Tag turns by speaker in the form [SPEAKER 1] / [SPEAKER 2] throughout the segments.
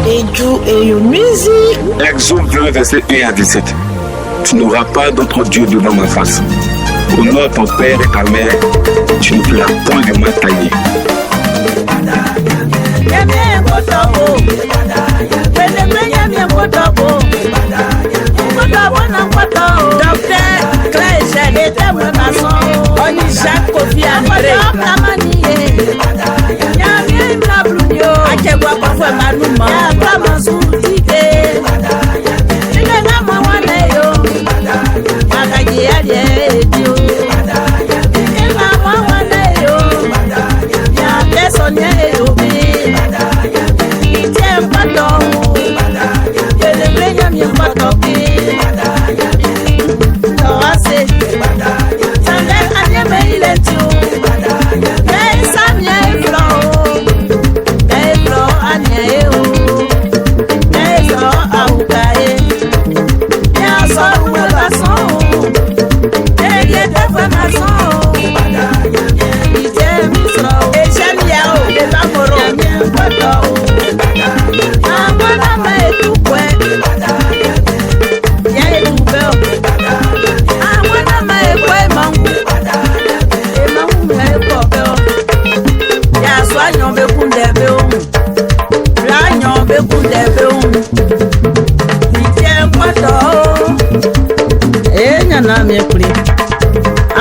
[SPEAKER 1] Edjou et une musique.
[SPEAKER 2] Edjou 2, verset 1 à 17. Tu n'auras pas d'autre Dieu devant ma face. Honore ton père et ta mère. Tu ne feras point de mal taillé.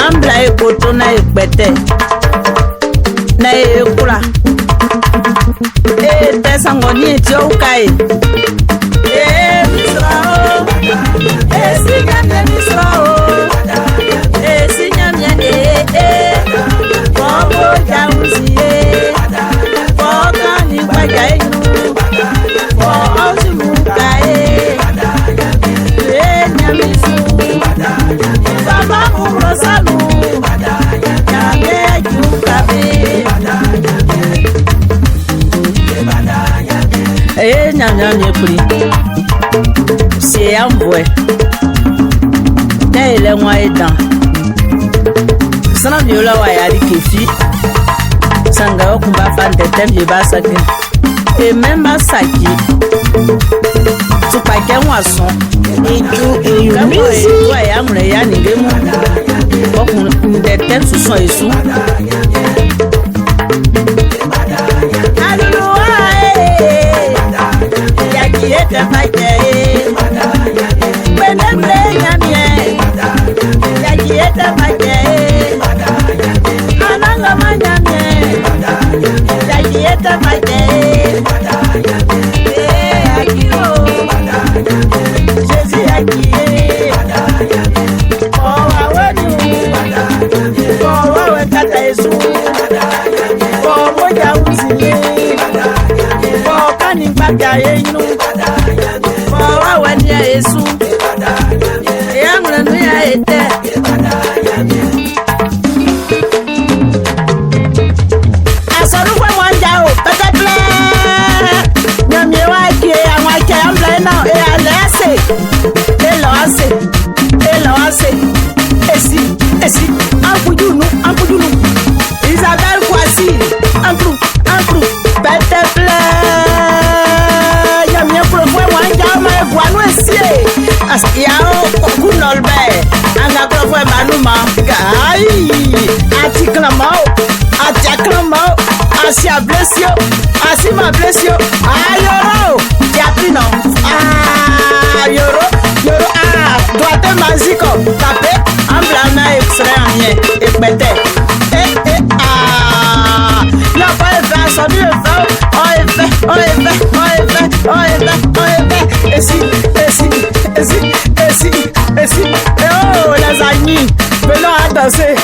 [SPEAKER 3] Ambla ekoto na ekpete na ekula tesangoni etiokai misrao esinyamye misrao esinyamye bobo jauzie bokani kwajainu bo auzimukae nyamisu baba umrosalu nyame jukabe nyamye kuri sie amboe na ele nwa edan sana viola wa yari kefi sanga okumba fante temje ba sakin e memba saki tu pa ke nwa son
[SPEAKER 1] Edjou et une musique.
[SPEAKER 3] wa ya mure ya ninge mu okun de tem su son esu Yete maite, benemle nyamie, yete maite, ananga manyamie, yete maite, akio, Jésus akie, oh awenu, oh awe kata Yesu, oh moja usiye, oh kani mpaka yenu. Yesu yamuna nuya ete asoru kwa wanja o peteple nyamye wa ki àwọn ke amble na e alese esi ampujunu Isabel Kwasi ampru peteple nyamye kwa wanja ma egwanu esie yao okunolbe anga profwe manuma ai atiaklamao asia blessio asima blessio ayoro yapino yoro droite maziko tape amblana extrañe ekpete la pas va sonner et si, oh les amis, venons à danser.